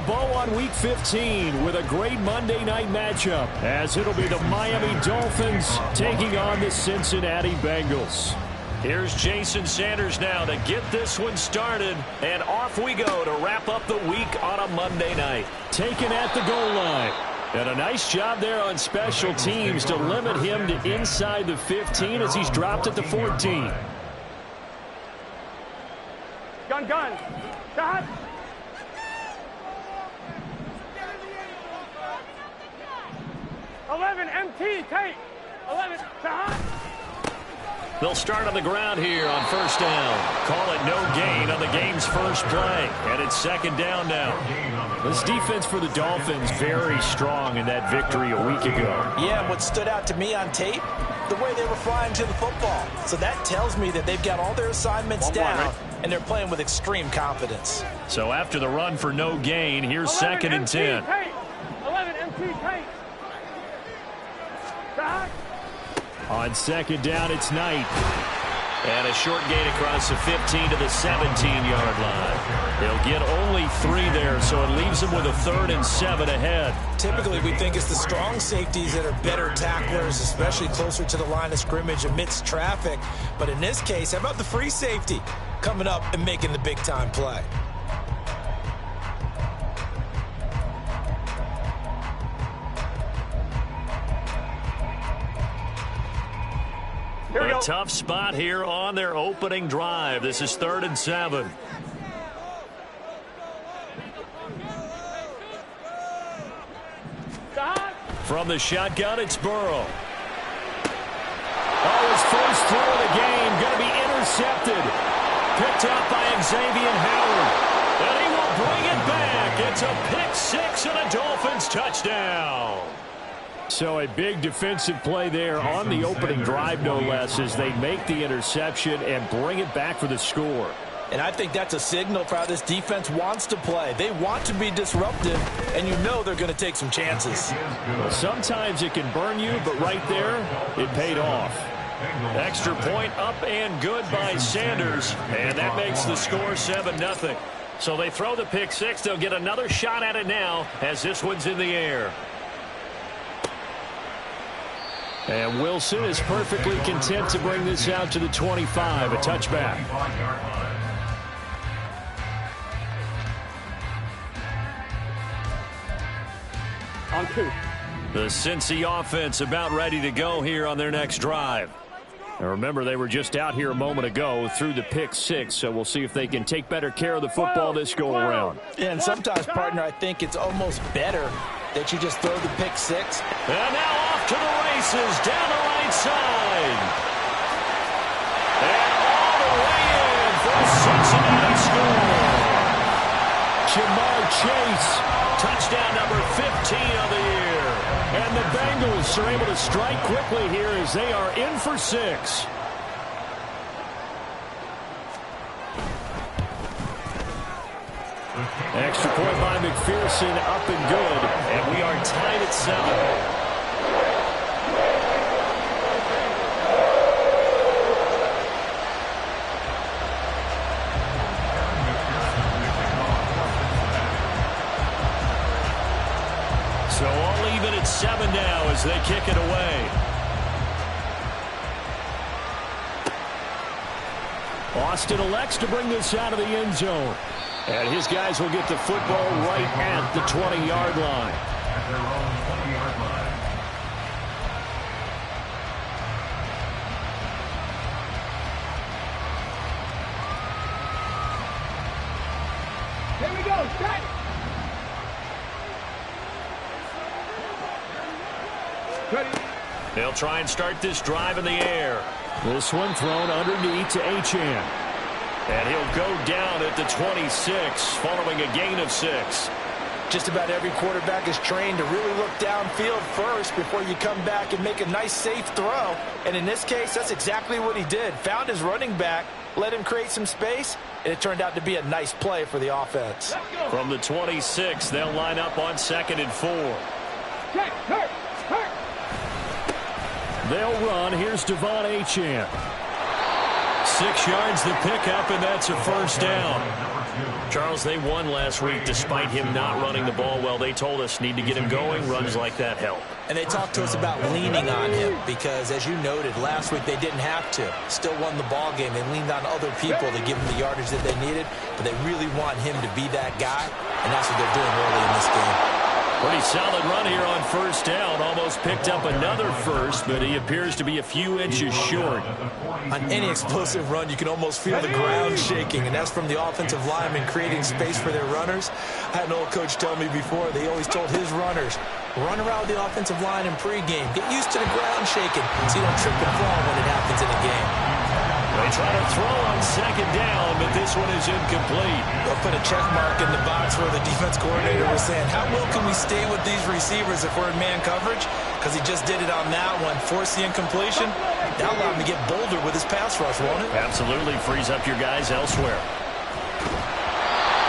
bow on Week 15 with a great Monday night matchup, as it'll be the Miami Dolphins taking on the Cincinnati Bengals. Here's Jason Sanders now to get this one started, and off we go to wrap up the week on a Monday night. Taken at the goal line. And a nice job there on special teams to limit him to inside the 15 as he's dropped at the 14. Gun. Shot. 11 MT, take. 11, shot. They'll start on the ground here on first down. Call it no gain on the game's first play. And it's second down now. This defense for the Dolphins very strong in that victory a week ago. Yeah, what stood out to me on tape, the way they were flying to the football. So that tells me that they've got all their assignments down, and they're playing with extreme confidence. So after the run for no gain, here's second and 10. 11 MT, take. Shot. On second down, it's Knight. And a short gain across the 15 to the 17-yard line. They'll get only 3 there, so it leaves them with a 3rd and 7 ahead. Typically, we think it's the strong safeties that are better tacklers, especially closer to the line of scrimmage amidst traffic. But in this case, how about the free safety coming up and making the big-time play? A tough spot here on their opening drive. This is 3rd and 7. From the shotgun, it's Burrow. Oh, his first throw of the game going to be intercepted. Picked up by Xavier Howard. And he will bring it back. It's a pick 6 and a Dolphins touchdown. So a big defensive play there on the opening drive, no less, as they make the interception and bring it back for the score. And I think that's a signal for how this defense wants to play. They want to be disruptive, and you know they're going to take some chances. Well, sometimes it can burn you, but right there, it paid off. Extra point up and good by Sanders, and that makes the score 7-0. So they throw the pick 6. They'll get another shot at it now as this one's in the air. And Wilson is perfectly content to bring this out to the 25, a touchback. On 2. The Cincy offense about ready to go here on their next drive. And remember, they were just out here a moment ago through the pick 6, so we'll see if they can take better care of the football this go-around. Yeah, and sometimes, partner, I think it's almost better that you just throw the pick 6. And now off to the races down the right side. And all the way in for a Cincinnati score. Jamar Chase, touchdown number 15 of the year. And the Bengals are able to strike quickly here as they are in for 6. Extra point by McPherson, up and good. And we are tied at 7. So all even at 7 now as they kick it away. Austin elects to bring this out of the end zone. And his guys will get the football right at the 20-yard line. Here we go. Set. Ready. They'll try and start this drive in the air. This one thrown underneath to Achane. And he'll go down at the 26 following a gain of 6. Just about every quarterback is trained to really look downfield first before you come back and make a nice, safe throw. And in this case, that's exactly what he did. Found his running back, let him create some space, and it turned out to be a nice play for the offense. From the 26, they'll line up on 2nd and 4. Okay, hurt. They'll run. Here's Devon Achane. 6 yards the pickup, and that's a first down. Charles, they won last week despite him not running the ball well. They told us need to get him going. Runs like that help. And they talked to us about leaning on him because, as you noted, last week they didn't have to. Still won the ball game. They leaned on other people to give him the yardage that they needed, but they really want him to be that guy, and that's what they're doing early in this game. Pretty solid run here on first down. Almost picked up another first, but he appears to be a few inches short. On any explosive run, you can almost feel the ground shaking, and that's from the offensive linemen creating space for their runners. I had an old coach tell me before, they always told his runners, run around the offensive line in pregame. Get used to the ground shaking so you don't trip and fall when it happens in a game. They try to throw on second down, but this one is incomplete. They'll put a check mark in the box where the defense coordinator was saying, how well can we stay with these receivers if we're in man coverage? Because he just did it on that one. Force the incompletion. That'll allow him to get bolder with his pass rush, won't it? Absolutely. Frees up your guys elsewhere.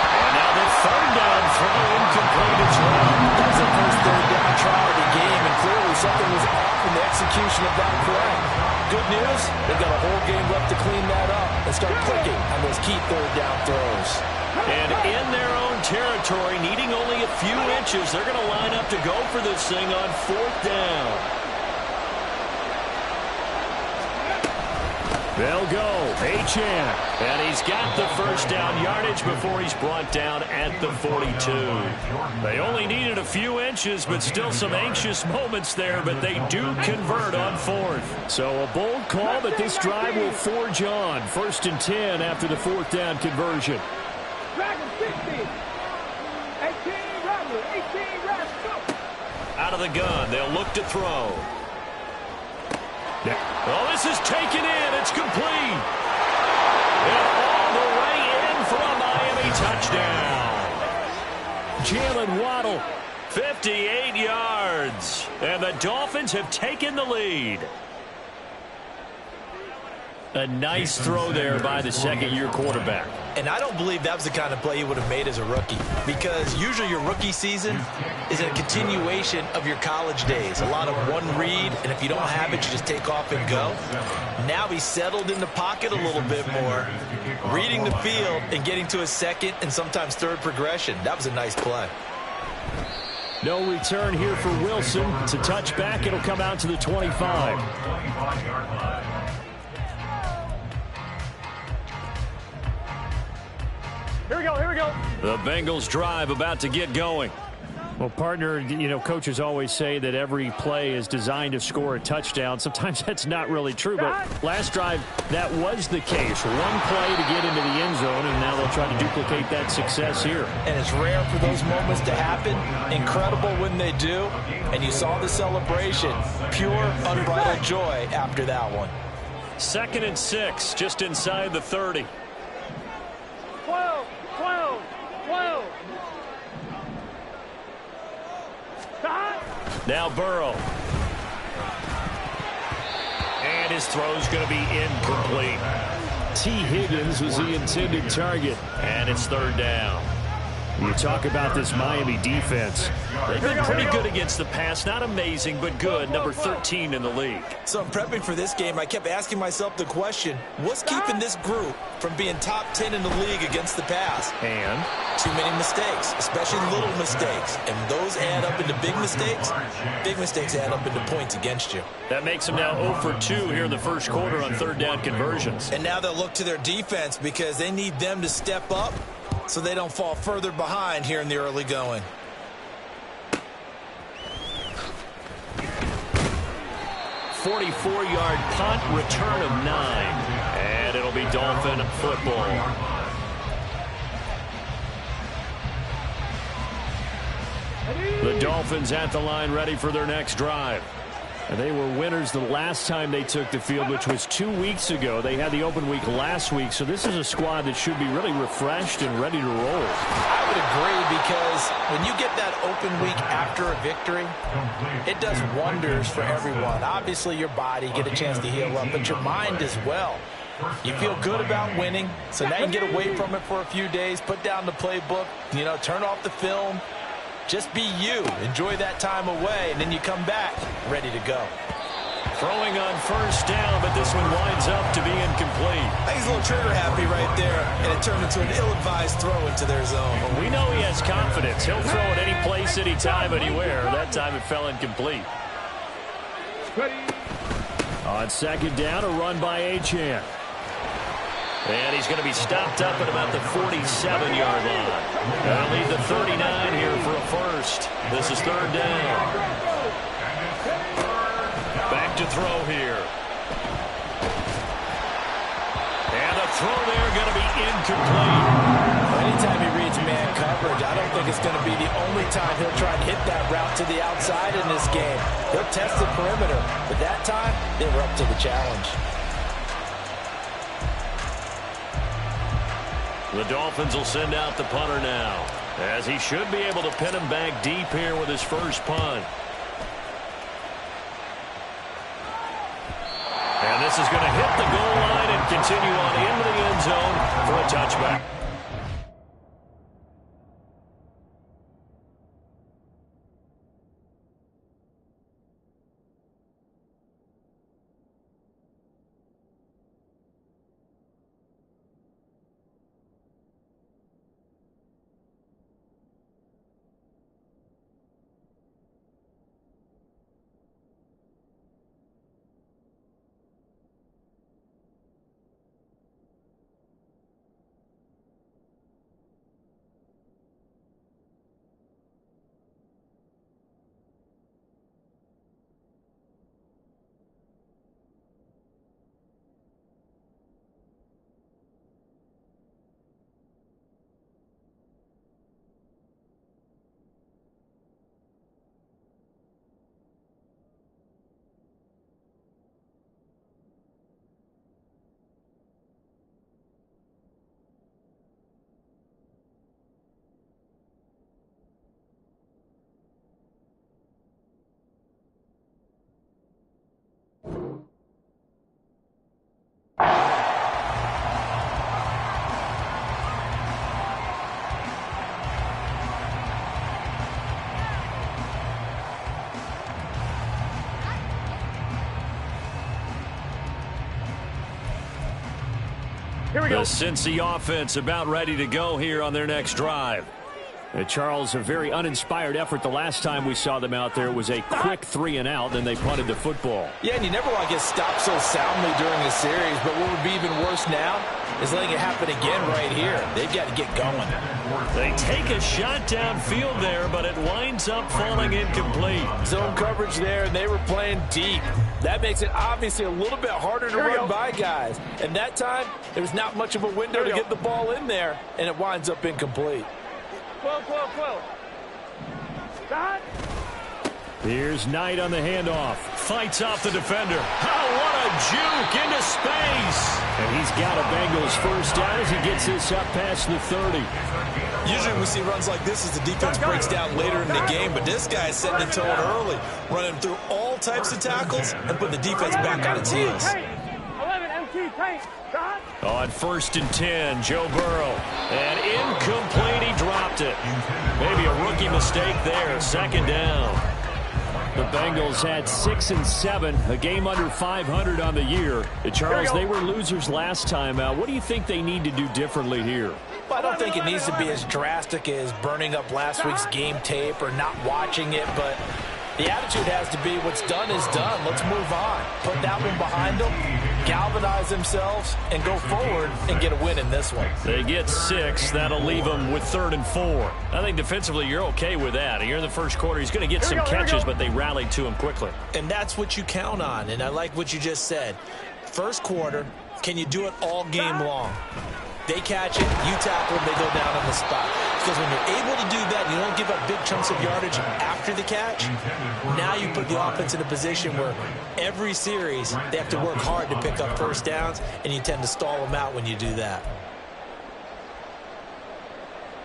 And now the third down throw incomplete as well. That was the first third down try of the game, and clearly something was off in the execution of that play. Good news, they've got a whole game left to clean that up and start clicking on those key third down throws. And in their own territory, needing only a few inches, they're going to line up to go for this thing on fourth down. They'll go. Achane. And he's got the first down yardage before he's brought down at the 42. They only needed a few inches, but still some anxious moments there, but they do convert on fourth. So a bold call, but this drive will forge on. 1st and 10 after the fourth down conversion. Dragon 60. 18 Rattler. 18 Rattler. Go. Out of the gun. They'll look to throw. Oh, this is taken in. It's complete. And all the way in for a Miami touchdown. Jalen Waddle, 58 yards. And the Dolphins have taken the lead. A nice throw there by the second-year quarterback. And I don't believe that was the kind of play he would have made as a rookie, because usually your rookie season is a continuation of your college days. A lot of one read, and if you don't have it, you just take off and go. Now he's settled in the pocket a little bit more, reading the field and getting to his second and sometimes third progression. That was a nice play. No return here for Wilson. It's a touchback. It'll come out to the 25. Here we go, here we go. The Bengals drive about to get going. Well, partner, you know, coaches always say that every play is designed to score a touchdown. Sometimes that's not really true, but last drive, that was the case. One play to get into the end zone, and now they'll try to duplicate that success here. And it's rare for those moments to happen. Incredible when they do. And you saw the celebration. Pure, unbridled joy after that one. 2nd and 6, just inside the 30. 12, 12, 12. Now Burrow. And his throw's going to be incomplete. T. Higgins was the intended target. And it's 3rd down. You talk about this Miami defense. They've been pretty good against the pass. Not amazing, but good. Number 13 in the league. So I'm prepping for this game. I kept asking myself the question, what's keeping this group from being top 10 in the league against the pass? And too many mistakes, especially little mistakes. And those add up into big mistakes. Big mistakes add up into points against you. that makes them now 0 for 2 here in the first quarter on 3rd down conversions. And now they'll look to their defense because they need them to step up so they don't fall further behind here in the early going. .44-yard punt, return of 9. And it'll be Dolphin football. The Dolphins at the line ready for their next drive. And they were winners the last time they took the field, which was 2 weeks ago. They had the open week last week, so this is a squad that should be really refreshed and ready to roll. I would agree, because when you get that open week after a victory, it does wonders for everyone. Obviously, your body, get a chance to heal up, but your mind as well. You feel good about winning, so now you can get away from it for a few days, put down the playbook, turn off the film. Just be you. Enjoy that time away, and then you come back ready to go. Throwing on first down, but this one winds up to be incomplete. I think he's a little trigger happy right there, and it turned into an ill-advised throw into their zone. Well, we know he has confidence. He'll throw it any place, anytime, anywhere. That time it fell incomplete. On second down, a run by Achane. And he's going to be stopped up at about the 47-yard line. They'll leave the 39 here for a first. This is third down. Back to throw here. And the throw there going to be incomplete. Anytime he reads man coverage, I don't think it's going to be the only time he'll try and hit that route to the outside in this game. He'll test the perimeter, but that time they were up to the challenge. The Dolphins will send out the punter now, as he should be able to pin him back deep here with his first punt. And this is going to hit the goal line and continue on into the end zone for a touchback. Here we go. The Cincy offense about ready to go here on their next drive. Charles, a very uninspired effort. The last time we saw them out there, it was a quick 3-and-out, then they punted the football. Yeah, and you never want to get stopped so soundly during a series, but what would be even worse now is letting it happen again right here. They've got to get going. They take a shot downfield there, but it winds up falling incomplete. Zone coverage there, and they were playing deep. That makes it obviously a little bit harder to run by guys. And that time, there was not much of a window to get the ball in there, and it winds up incomplete. 12. Stop. Here's Knight on the handoff. Fights off the defender. Oh, what a juke into space. And he's got a Bengals first down as he gets this up past the 30. Usually we see runs like this as the defense breaks down later in the game, but this guy is setting the tone early, running through all types of tackles and putting the defense back on its heels. 11 MT tank. Stop. On 1st and 10, Joe Burrow. And incomplete, he dropped it. Maybe a rookie mistake there, second down. The Bengals had 6 and 7, a game under 500 on the year. Charles, they were losers last time out. What do you think they need to do differently here? Well, I don't think it needs to be as drastic as burning up last week's game tape or not watching it, but the attitude has to be what's done is done. Let's move on. Put that one behind them, galvanize themselves, and go forward and get a win in this one. They get 6. That'll leave them with 3rd and 4. I think defensively you're okay with that. Here in the first quarter, he's going to get some catches, but they rallied to him quickly. And that's what you count on, and I like what you just said. First quarter, can you do it all game long? They catch it, you tackle them, they go down on the spot. Because when you're able to do that, you don't give up big chunks of yardage after the catch, now you put the offense in a position where every series they have to work hard to pick up first downs, and you tend to stall them out when you do that.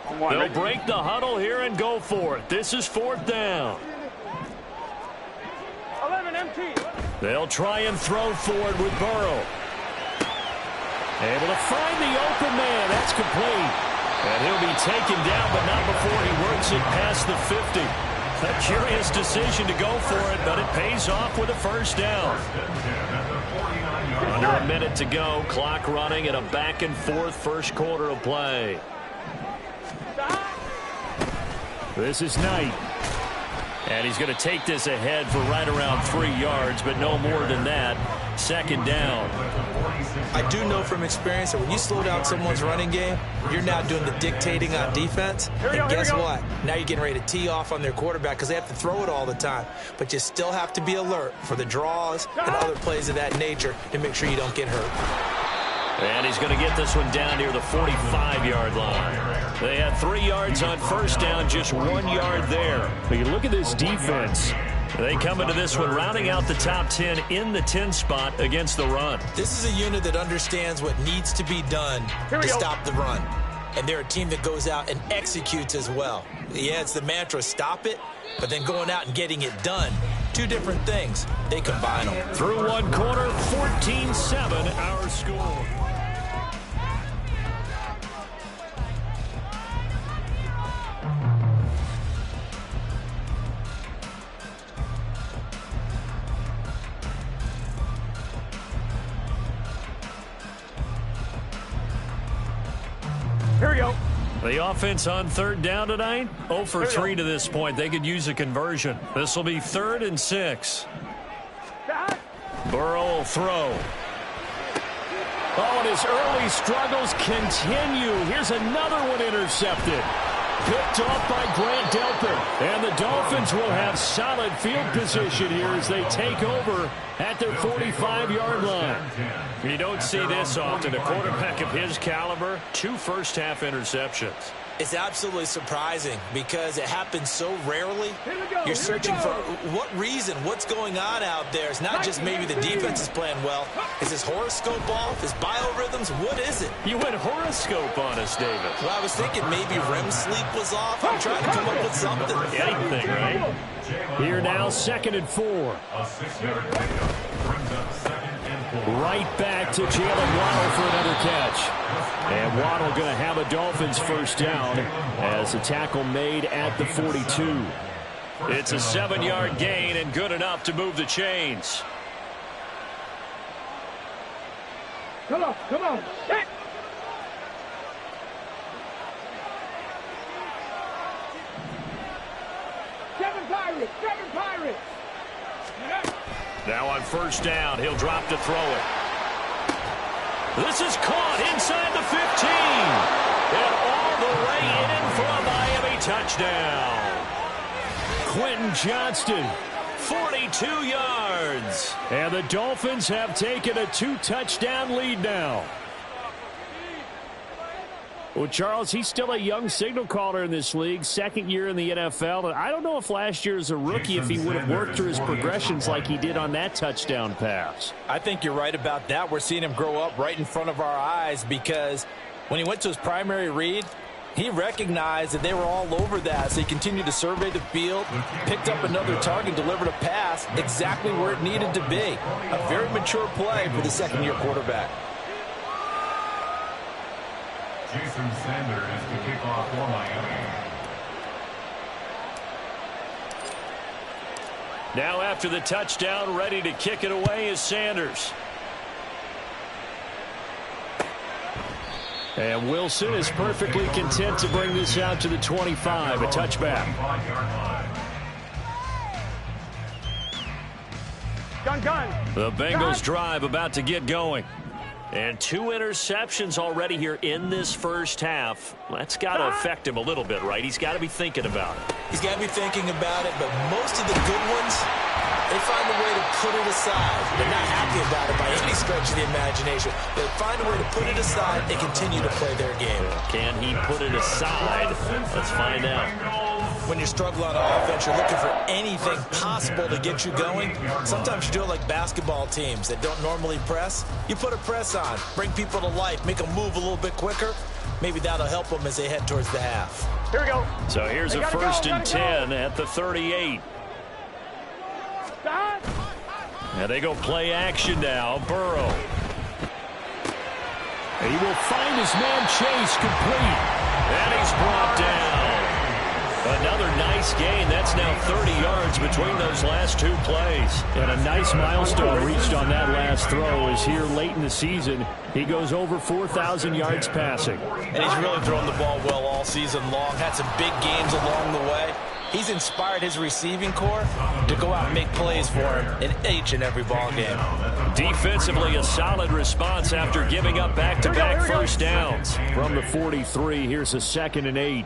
They'll break the huddle here and go for it. This is 4th down. 11 MT. They'll try and throw forward with Burrow. Able to find the open man. That's complete. And he'll be taken down, but not before he works it past the 50. A curious decision to go for it, but it pays off with a first down. Under a minute to go, clock running in a back-and-forth first quarter of play. This is Knight. And he's going to take this ahead for right around 3 yards, but no more than that. Second down. I do know from experience that when you slow down someone's running game, you're now doing the dictating on defense. And guess what? Now you're getting ready to tee off on their quarterback because they have to throw it all the time. But you still have to be alert for the draws and other plays of that nature to make sure you don't get hurt. And he's going to get this one down near the 45-yard line. They had 3 yards on first down, just 1 yard there. But you look at this defense. They come into this one rounding out the top 10 in the 10 spot against the run. This is a unit that understands what needs to be done to stop the run. And they're a team that goes out and executes as well. Yeah, it's the mantra, stop it, but then going out and getting it done. Two different things. They combine them. Through one quarter, 14-7 our score. Here we go. The offense on third down tonight, 0 for 3 to this point. They could use a conversion. This will be 3rd and 6. Burrow will throw. Oh, and his early struggles continue. Here's another one intercepted. Picked off by Grant Delpit. And the Dolphins will have solid field position here as they take over at their 45-yard line. You don't see this often. A quarterback of his caliber, 2 first-half interceptions. It's absolutely surprising because it happens so rarely. You're searching for what reason, what's going on out there. It's not just maybe the defense is playing well. Is his horoscope off? His biorhythms? What is it? You went horoscope on us, David. Well, I was thinking maybe REM sleep was off. I'm trying to come up with something. Anything, right? Here now, 2nd and 4. Right back to Jalen Waddle for another catch. And Waddle going to have a Dolphins first down as a tackle made at the 42. It's a 7-yard gain and good enough to move the chains. Come on, come on. Hit. Seven Pirates. Now on first down, he'll drop to throw it. This is caught inside the 15. And all the way in for a Miami touchdown. Quentin Johnston. 42 yards. And the Dolphins have taken a 2-touchdown lead now. Well, Charles, he's still a young signal caller in this league, 2nd year in the NFL. And I don't know if last year as a rookie, if he would have worked through his progressions like he did on that touchdown pass. I think you're right about that. We're seeing him grow up right in front of our eyes because when he went to his primary read, he recognized that they were all over that. So he continued to survey the field, picked up another target, delivered a pass exactly where it needed to be. A very mature play for the second-year quarterback. Jason Sanders to kick off for Miami. Now after the touchdown, ready to kick it away is Sanders. And Wilson is perfectly content to bring this out to the 25, a touchback. The Bengals drive about to get going. And 2 interceptions already here in this first half. That's got to affect him a little bit, right? He's got to be thinking about it. He's got to be thinking about it, but most of the good ones, they find a way to put it aside. They're not happy about it by any stretch of the imagination. They find a way to put it aside and continue to play their game. Can he put it aside? Let's find out. When you're struggling on offense, you're looking for anything possible to get you going. Sometimes you do it like basketball teams that don't normally press. You put a press on, bring people to life, make them move a little bit quicker. Maybe that'll help them as they head towards the half. Here we go. So here's a 1st and 10 at the 38. And they go play action now. Burrow. He will find his man Chase complete. And he's brought down. Another nice gain. That's now 30 yards between those last two plays. And a nice milestone reached on that last throw is here late in the season. He goes over 4,000 yards passing. And he's really thrown the ball well all season long. Had some big games along the way. He's inspired his receiving corps to go out and make plays for him in each and every ball game. Defensively, a solid response after giving up back-to-back first downs. From the 43, here's a 2nd and 8.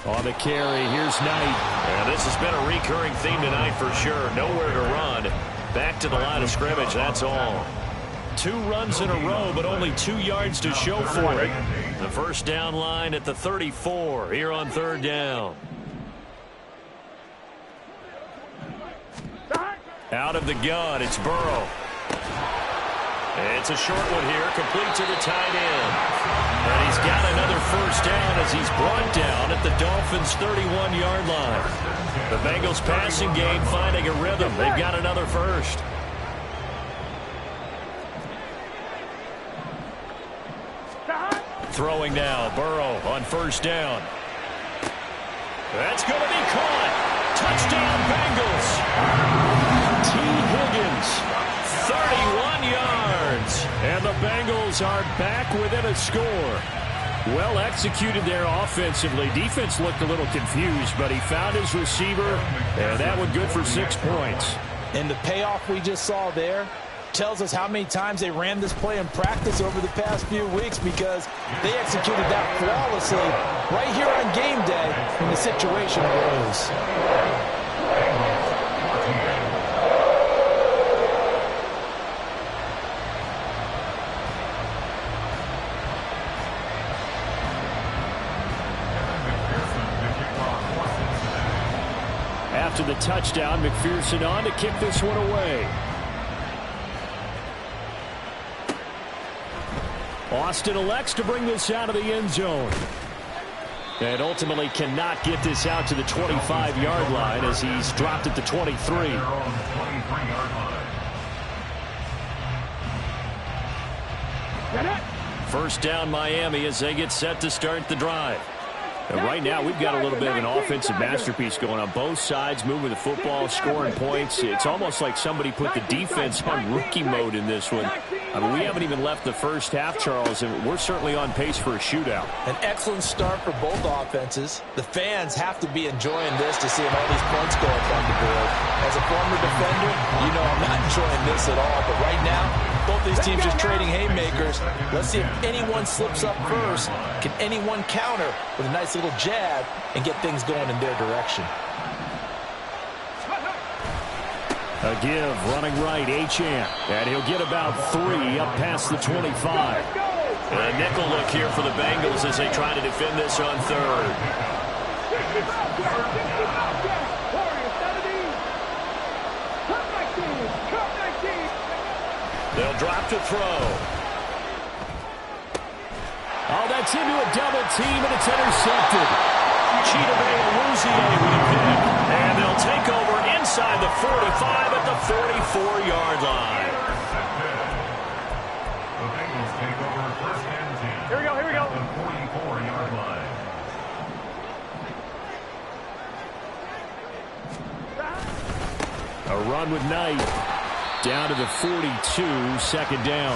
On the carry, here's Knight. And this has been a recurring theme tonight for sure. Nowhere to run. Back to the line of scrimmage, that's all. 2 runs in a row, but only 2 yards to show for it. The first down line at the 34 here on 3rd down. Out of the gun, it's Burrow. It's a short one here, complete to the tight end. And he's got another first down as he's brought down at the Dolphins' 31-yard line. The Bengals passing game finding a rhythm. They've got another first. Throwing now, Burrow on first down. That's going to be caught. Touchdown, Bengals. T. Higgins, 31 yards. And the Bengals are back within a score. Well executed there offensively. Defense looked a little confused, but he found his receiver, and that one good for 6 points. And the payoff we just saw there tells us how many times they ran this play in practice over the past few weeks, because they executed that flawlessly right here on game day when the situation arose. After the touchdown, McPherson on to kick this one away. Austin elects to bring this out of the end zone. And ultimately cannot get this out to the 25-yard line as he's dropped at the 23. First down Miami as they get set to start the drive. And right now we've got a little bit of an offensive masterpiece going on. Both sides moving the football, scoring points. It's almost like somebody put the defense on rookie mode in this one. I mean, we haven't even left the first half, Charles, and we're certainly on pace for a shootout. An excellent start for both offenses. The fans have to be enjoying this to see all these points go up on the board. As a former defender, you know I'm not enjoying this at all. But right now, both these teams just trading haymakers. Let's see if anyone slips up first. Can anyone counter with a nice little jab and get things going in their direction? A give, running right, Achane. And he'll get about 3 up past the 25. A nickel look here for the Bengals as they try to defend this on 3rd. They'll drop to throw. Oh, that's into a double team, and it's intercepted. Chidobe Awuzie with a pick. And they'll take over inside the 45 at the 44-yard line. The Bengals take over first and 10. Here we go, here we go. The 44-yard line. A run with Knight. Down to the 42, second down.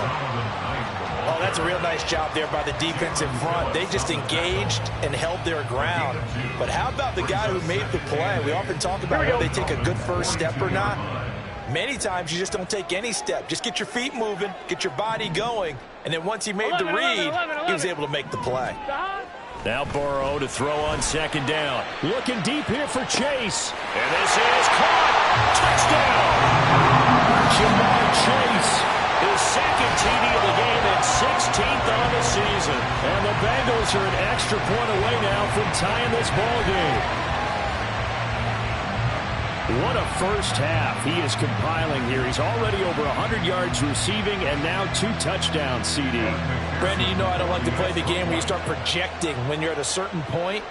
Oh, that's a real nice job there by the defense in front. They just engaged and held their ground. But how about the guy who made the play? We often talk about whether they take a good first step or not. Many times you just don't take any step. Just get your feet moving, get your body going, and then once he made the read, he was able to make the play. Now Burrow to throw on second down. Looking deep here for Chase. And this is caught. Touchdown. Jamar Chase. His second TD of the game and 16th on the season. And the Bengals are an extra point away now from tying this ball game. What a first half he is compiling here. He's already over 100 yards receiving and now 2 touchdowns, CD. Brandon, you know I don't like to play the game where you start projecting when you're at a certain point.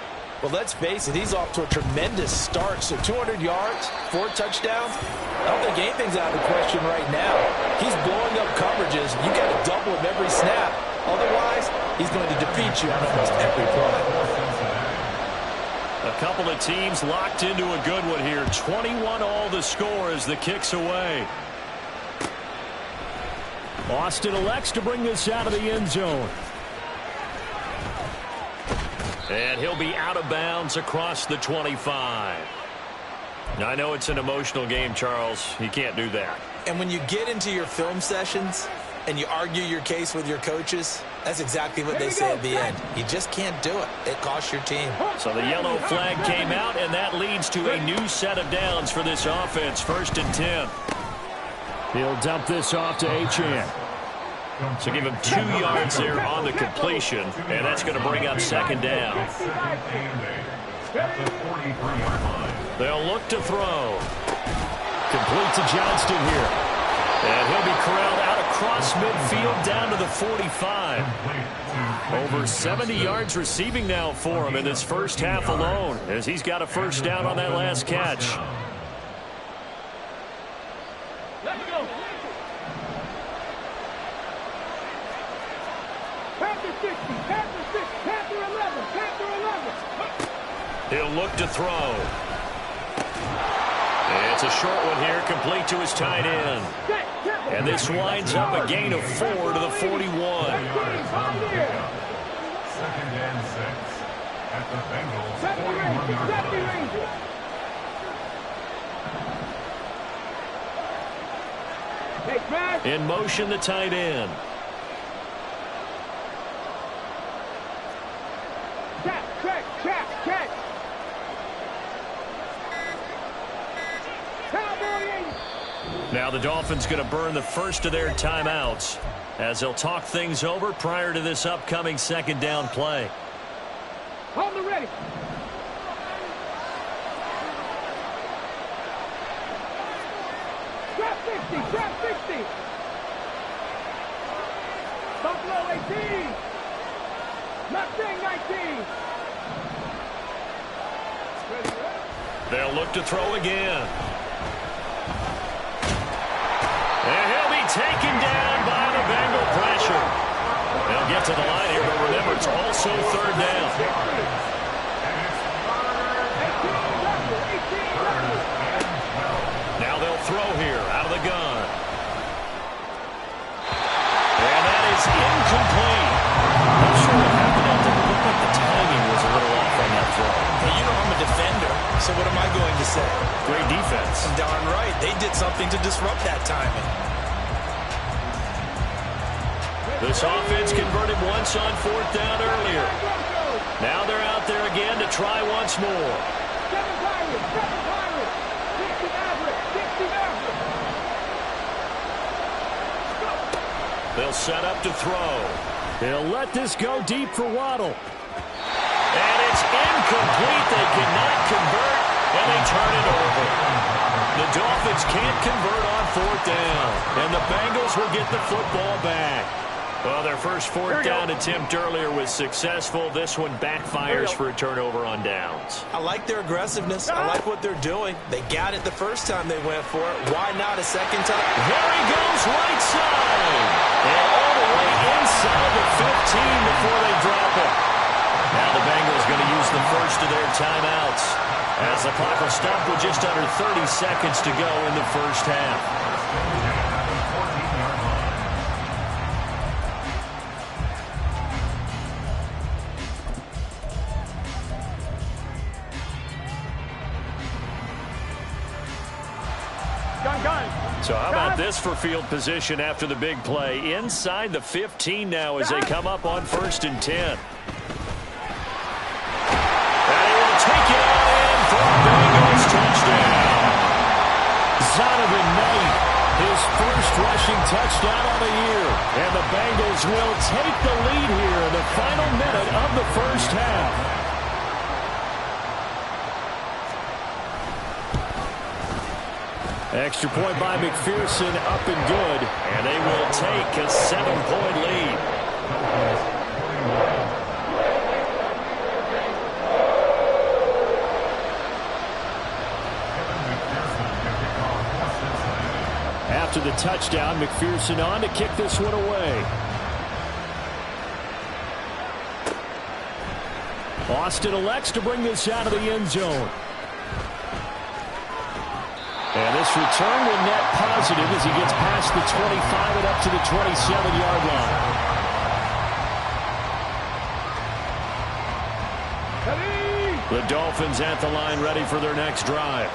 But let's face it, he's off to a tremendous start. So 200 yards, 4 touchdowns. I don't think anything's out of the question right now. He's blowing up coverages. You got to double him every snap. Otherwise, he's going to defeat you on almost every play. A couple of teams locked into a good one here. 21-all the score as the kick's away. Austin elects to bring this out of the end zone. And he'll be out of bounds across the 25. Now, I know it's an emotional game, Charles. You can't do that. And when you get into your film sessions and you argue your case with your coaches, that's exactly what they say at the end. You just can't do it. It costs your team. So the yellow flag came out, and that leads to a new set of downs for this offense. 1st and 10. He'll dump this off to Achane. So give him 2 yards there on the completion, and that's going to bring up 2nd down. They'll look to throw. Complete to Johnston here. And he'll be corralled out across midfield down to the 45. Over 70 yards receiving now for him in this first half alone, as he's got a 1st down on that last catch. Let's go. Panther 60, Panther 6, Panther 11, Panther 11. He'll look to throw. It's a short one here, complete to his tight end. And this winds up a gain of 4 to the 41. 2nd and 6 at the Bengals 41-yard line. In motion, the tight end. Check. Now the Dolphins going to burn the first of their timeouts as they'll talk things over prior to this upcoming 2nd down play. On the ready. Trap 60. Buffalo 18. Mustang 19. They'll look to throw again. And he'll be taken down by the Bengal pressure. They'll get to the line here, but remember, it's also 3rd down. Now they'll throw here out of the gun. And that is incomplete. Not sure what happened out there. It looked like the timing was a little off on that throw. Well, you know I'm a defender, so what am I going to say? Great defense. Darn right. They did something to disrupt that timing. This offense converted once on 4th down earlier. Now they're out there again to try once more. They'll set up to throw. They'll let this go deep for Waddle. And it's incomplete. They cannot convert, and they turn it over. The Dolphins can't convert on 4th down, and the Bengals will get the football back. Well, their first 4th down attempt earlier was successful. This one backfires for a turnover on downs. I like their aggressiveness. I like what they're doing. They got it the first time they went for it. Why not a second time? There he goes, right side. And all the way inside the 15 before they drop it. Now the Bengals going to use the first of their timeouts as the clock will stop with just under 30 seconds to go in the first half. So how about this for field position after the big play? Inside the 15 now as they come up on 1st and 10. And he will take it all in for a Bengals touchdown. Zonovan Knight, his first rushing touchdown on the year. And the Bengals will take the lead here in the final minute of the first half. Extra point by McPherson, up and good. And they will take a 7-point lead. After the touchdown, McPherson on to kick this one away. Austin elects to bring this out of the end zone. And this return will net positive as he gets past the 25 and up to the 27-yard line. The Dolphins at the line ready for their next drive.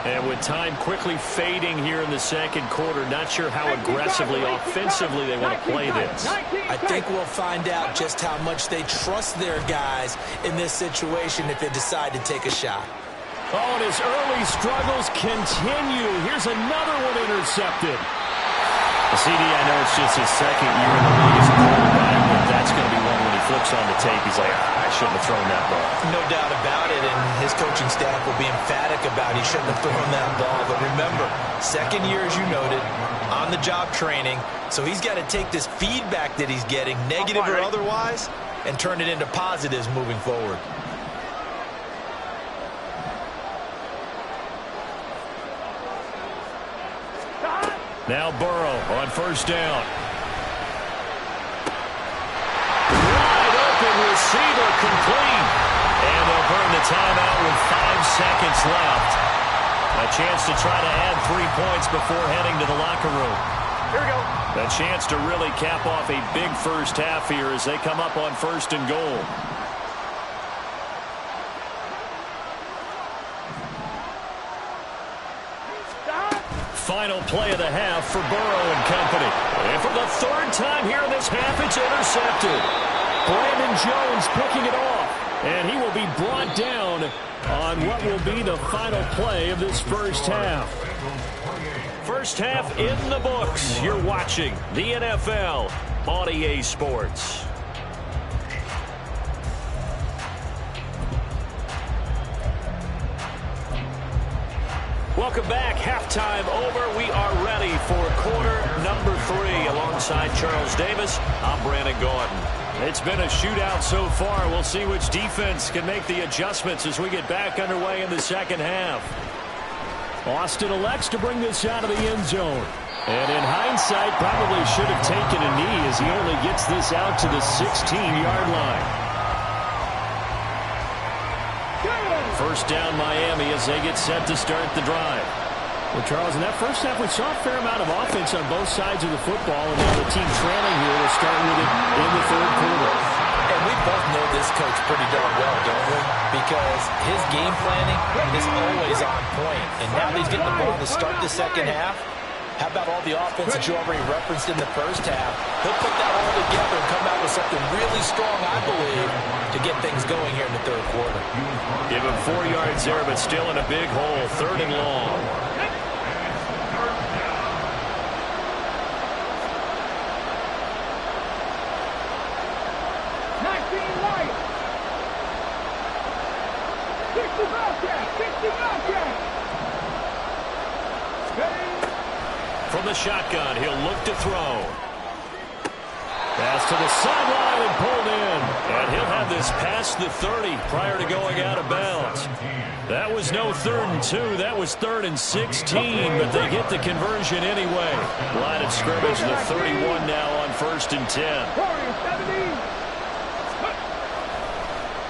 And with time quickly fading here in the second quarter, not sure how aggressively, offensively they want to play this. I think we'll find out just how much they trust their guys in this situation if they decide to take a shot. Oh, and his early struggles continue. Here's another one intercepted. CD, I know it's just his second year in the league as a quarterback, but that's going to be one when he flips on the tape. He's like, I shouldn't have thrown that ball. No doubt about it, and his coaching staff will be emphatic about he shouldn't have thrown that ball. But remember, second year, as you noted, on-the-job training, so he's got to take this feedback that he's getting, negative or otherwise, and turn it into positives moving forward. Now Burrow on first down. Wide open receiver complete. And they'll burn the timeout with 5 seconds left. A chance to try to add 3 points before heading to the locker room. Here we go. A chance to really cap off a big first half here as they come up on first and goal. Final play of the half for Burrow and company. And for the third time here in this half, it's intercepted. Brandon Jones picking it off. And he will be brought down on what will be the final play of this first half. First half in the books. You're watching the NFL on EA Sports. Welcome back. Halftime over. We are ready for quarter number 3. Alongside Charles Davis, I'm Brandon Gordon. It's been a shootout so far. We'll see which defense can make the adjustments as we get back underway in the second half. Austin elects to bring this out of the end zone. And in hindsight, probably should have taken a knee as he only gets this out to the 16-yard line. First down Miami as they get set to start the drive. Well, Charles, in that first half, we saw a fair amount of offense on both sides of the football, and now the team trailing here will start with it in the third quarter. And we both know this coach pretty darn well, don't we? Because his game planning is always on point. And now he's getting the ball to start the second half. How about all the offense that you already referenced in the first half? He'll put that all together and come out with something really strong, I believe, to get things going here in the third quarter. Give him 4 yards there, but still in a big hole. Third and long. From the shotgun, he'll look to throw. Pass to the sideline and pulled in. And he'll have this past the 30 prior to going out of bounds. That was no 3rd and 2. That was 3rd and 16, but they get the conversion anyway. Line of scrimmage, the 31 now on 1st and 10.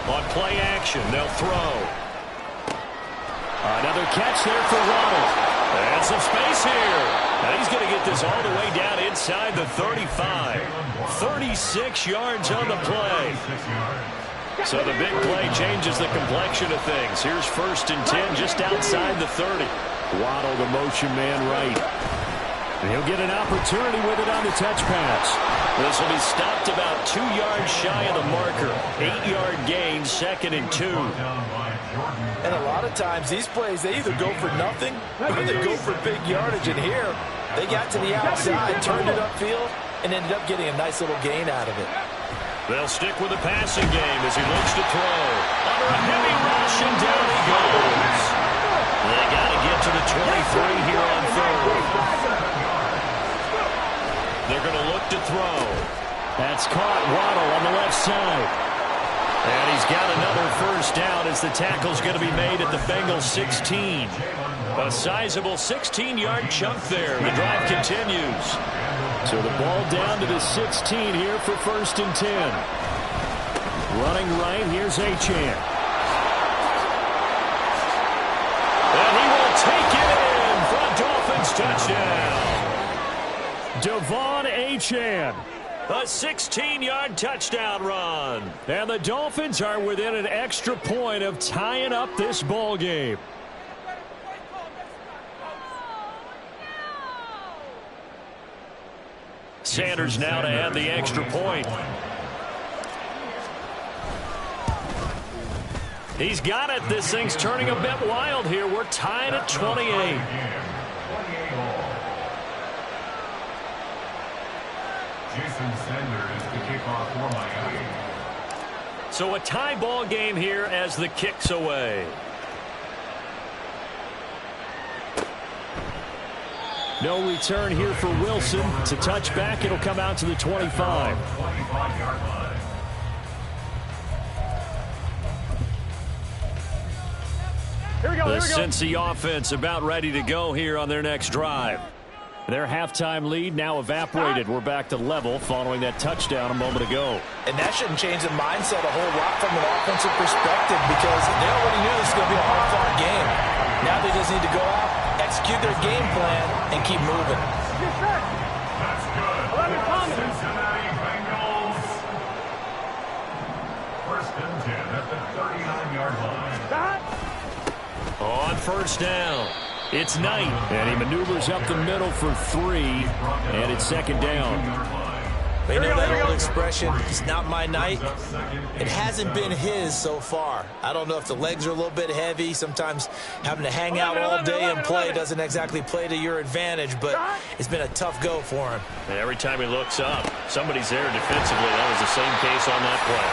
On play action, they'll throw. Another catch there for Waddle. And some space here. And he's going to get this all the way down inside the 35. 36 yards on the play. So the big play changes the complexion of things. Here's 1st and 10 just outside the 30. Waddle, the motion man right. And he'll get an opportunity with it on the touch pass. This will be stopped about 2 yards shy of the marker. 8-yard gain, 2nd and 2. And a lot of times these plays, they either go for nothing or they go for big yardage. And here, they got to the outside, turned it upfield, and ended up getting a nice little gain out of it. They'll stick with the passing game as he looks to throw. Under a heavy rush, and down he goes. They got to get to the 23 here on 3rd. They're going to look to throw. That's caught. Waddle on the left side. And he's got another first down as the tackle's going to be made at the Bengals 16. A sizable 16-yard chunk there. The drive continues. So the ball down to the 16 here for 1st and 10. Running right, here's Achane. And he will take it in for a Dolphins touchdown. Devon Achane. A 16-yard touchdown run. And the Dolphins are within an extra point of tying up this ball game. Sanders now to add the extra point. He's got it. This thing's turning a bit wild here. We're tied at 28. Jason Sanders to kick off for Miami. So a tie ball game here as the kick's away. No return here for Wilson. To touch back, it'll come out to the 25. 25-yard line. Here we go, The here we go. Cincy offense about ready to go here on their next drive. Their halftime lead now evaporated. We're back to level following that touchdown a moment ago. And that shouldn't change the mindset a whole lot from an offensive perspective because they already knew this was going to be a hard-fought game. Now they just need to go out, execute their game plan, and keep moving. Get set. That's good. 11 Thomas. Cincinnati Bengals. First and 10 at the 39-yard line. On first down, it's Knight. And he maneuvers up the middle for 3, and it's second down. They know that old expression, it's not my night. It hasn't been his so far. I don't know if the legs are a little bit heavy. Sometimes having to hang out all day and play doesn't exactly play to your advantage, but it's been a tough go for him. And every time he looks up, somebody's there defensively. That was the same case on that play.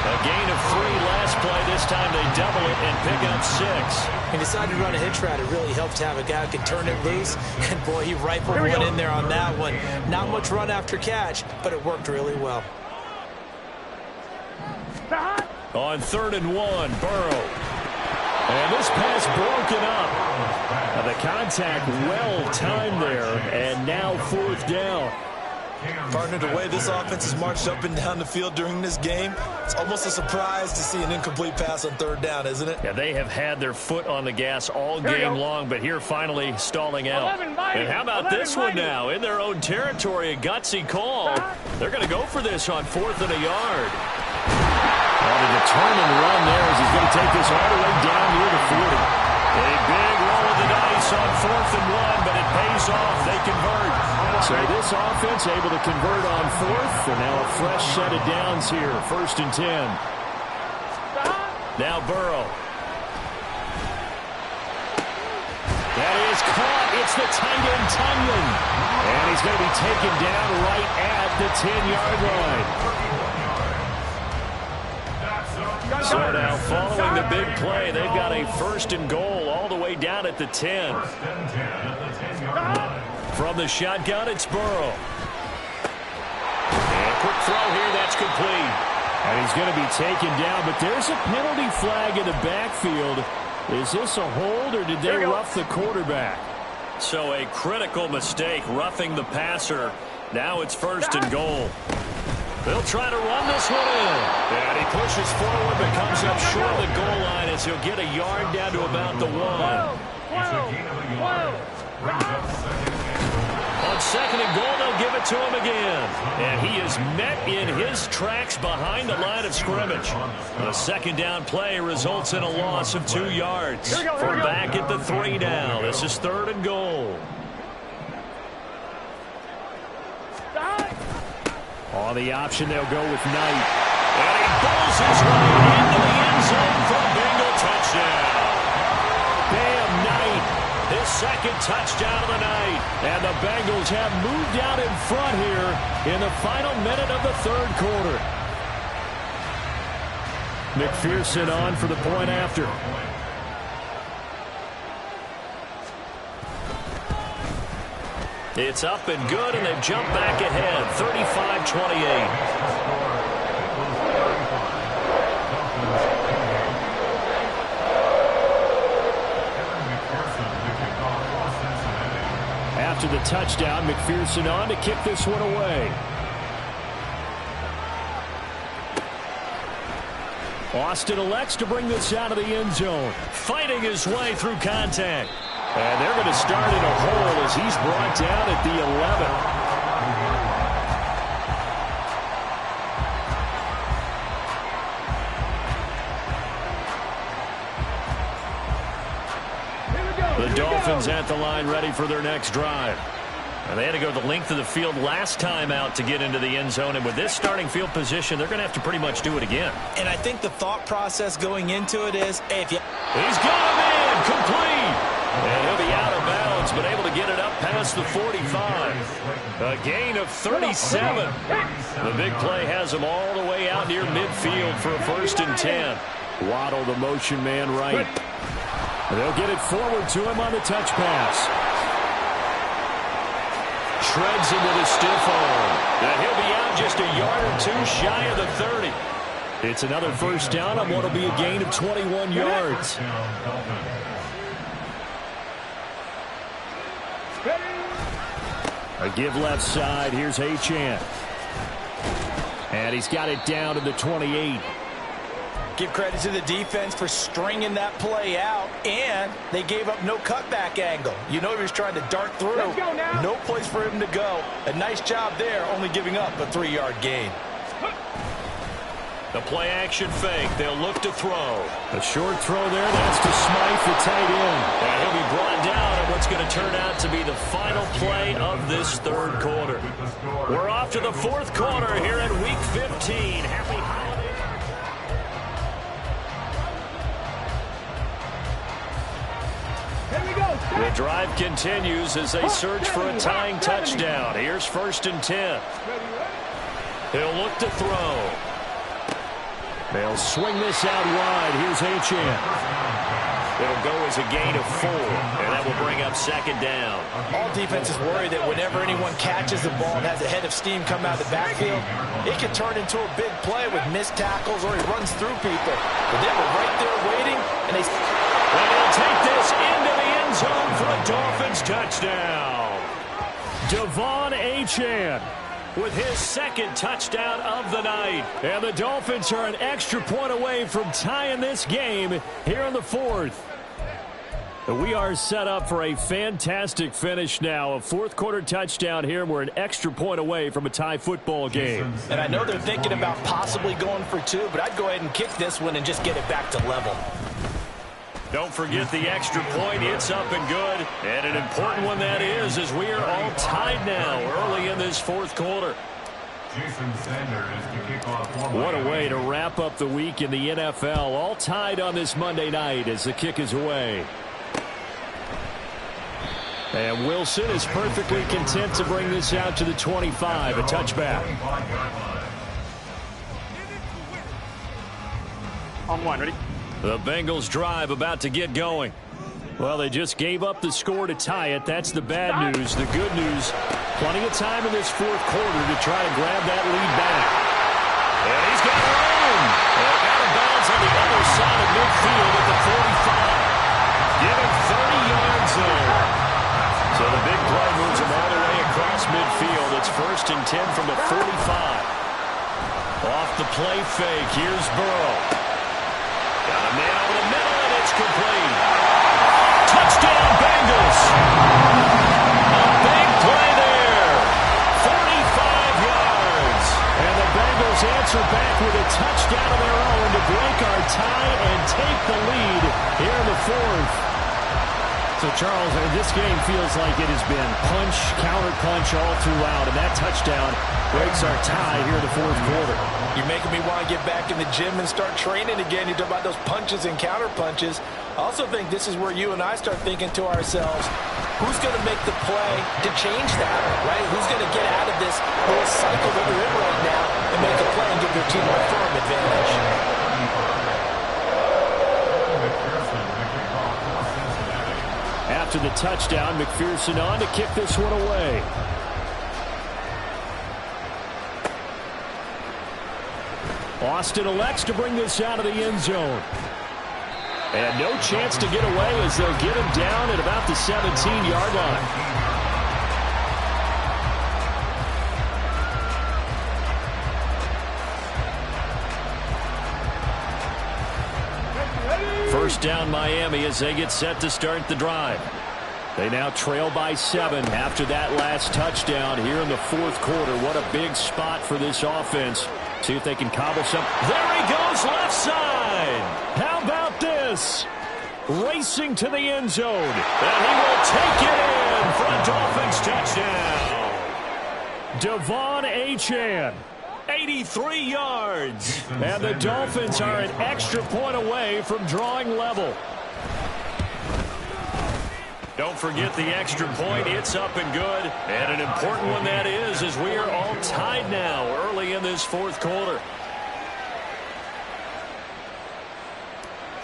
A gain of 3 last play. This time they double it and pick up 6. He decided to run a hitch route. It really helped to have a guy who can turn it loose. And, boy, he rifled one in there on that one. Not much run after catch, but it worked really well. On 3rd and 1, Burrow. And this pass broken up. Now the contact well timed there, and now 4th down. Partner, the way this offense has marched up and down the field during this game, it's almost a surprise to see an incomplete pass on 3rd down, isn't it? Yeah, they have had their foot on the gas all game long, but here finally stalling out. And how about this one now? In their own territory, a gutsy call. They're going to go for this on 4th and a yard. Well, the determined run there as he's going to take this all the way down near the 40. A big roll of the dice on 4th and 1, but it pays off. They convert. So this offense able to convert on 4th, and now a fresh set of downs here. 1st and 10. Now Burrow. That is caught. It's the tight end, Tunyon. And he's going to be taken down right at the 10-yard line. So now following the big play, they've got a 1st and goal all the way down at the 10. From the shotgun, it's Burrow. And a quick throw here, that's complete. And he's going to be taken down, but there's a penalty flag in the backfield. Is this a hold, or did they rough the quarterback? So a critical mistake, roughing the passer. Now it's 1st and goal. They'll try to run this one in. And he pushes forward, but comes up short of the goal line as he'll get a yard down to about the 1. On 2nd and goal, they'll give it to him again. And he is met in his tracks behind the line of scrimmage. The 2nd down play results in a loss of 2 yards. We're back at the 3 now. This is 3rd and goal. On the option, they'll go with Knight. And he pulls his way into the end zone for a Bengal touchdown. Bam, Knight, his 2nd touchdown of the night. And the Bengals have moved out in front here in the final minute of the 3rd quarter. McPherson on for the point after. It's up and good, and they've jumped back ahead, 35-28. After the touchdown, McPherson on to kick this one away. Austin elects to bring this out of the end zone. Fighting his way through contact. And they're going to start in a hole as he's brought down at the 11. The Dolphins at the line ready for their next drive. And they had to go the length of the field last time out to get into the end zone. And with this starting field position, they're going to have to pretty much do it again. And I think the thought process going into it is, hey, if you... He's got him in, complete. And he'll be out of bounds, but able to get it up past the 45. A gain of 37. The big play has him all the way out near midfield for a 1st and 10. Waddle, the motion man, right. They'll get it forward to him on the touch pass. Shreds him with a stiff arm. And he'll be out just a yard or two shy of the 30. It's another 1st down on what will be a gain of 21 yards. A give left side. Here's Achane. And he's got it down to the 28. Give credit to the defense for stringing that play out, and they gave up no cutback angle. You know he was trying to dart through. No place for him to go. A nice job there, only giving up a 3-yard gain. The play action fake. They'll look to throw. A short throw there. That's to Smythe, the tight end. And he'll be brought down on what's going to turn out to be the final play of this 3rd quarter. We're off to the 4th quarter here at Week 15. Happy holidays. The drive continues as they search for a tying touchdown. Here's 1st and 10. They'll look to throw. They'll swing this out wide. Here's Achane. It'll go as a gain of 4, and that will bring up 2nd down. All defenses worry that whenever anyone catches the ball and has a head of steam come out of the backfield, it can turn into a big play with missed tackles or he runs through people. But they were right there waiting, and they... And they'll take this into the end zone for a Dolphins touchdown. Devon Achane with his 2nd touchdown of the night. And the Dolphins are an extra point away from tying this game here in the 4th. We are set up for a fantastic finish now. A 4th quarter touchdown here. We're an extra point away from a tie football game. And I know they're thinking about possibly going for 2, but I'd go ahead and kick this one and just get it back to level. Don't forget the extra point. It's up and good. And an important one that is, as we are all tied now early in this 4th quarter. What a way to wrap up the week in the NFL. All tied on this Monday night as the kick is away. And Wilson is perfectly content to bring this out to the 25, a touchback. On 1, ready? The Bengals drive about to get going. Well, they just gave up the score to tie it. That's the bad news. The good news, plenty of time in this 4th quarter to try and grab that lead back. And he's got room. And out of bounds on the other side of midfield at the 45. Give him 30 yards there. So the big play moves him all the way across midfield. It's 1st and 10 from the 45. Off the play fake. Here's Burrow. Got him down over the middle, and it's complete. Touchdown, Bengals. A big play there. 45 yards. And the Bengals answer back with a touchdown of their own to break our tie and take the lead here in the 4th. So, Charles, this game feels like it has been punch, counter-punch all throughout, and that touchdown breaks our tie here in the 4th quarter. You're making me want to get back in the gym and start training again. You talk about those punches and counter-punches. I also think this is where you and I start thinking to ourselves, who's going to make the play to change that, right? Who's going to get out of this little cycle that we're in right now and make a play and give their team a firm advantage? After the touchdown, McPherson on to kick this one away. Austin elects to bring this out of the end zone. And no chance to get away as they'll get him down at about the 17-yard line. First down Miami as they get set to start the drive. They now trail by 7 after that last touchdown here in the fourth quarter. What a big spot for this offense. See if they can cobble some. There he goes, left side. How about this? Racing to the end zone. And he will take it in for a Dolphins touchdown. Devon Achane. 83 yards. And the Dolphins are an extra point away from drawing level. Don't forget the extra point. It's up and good. And an important one that is, as we are all tied now early in this fourth quarter.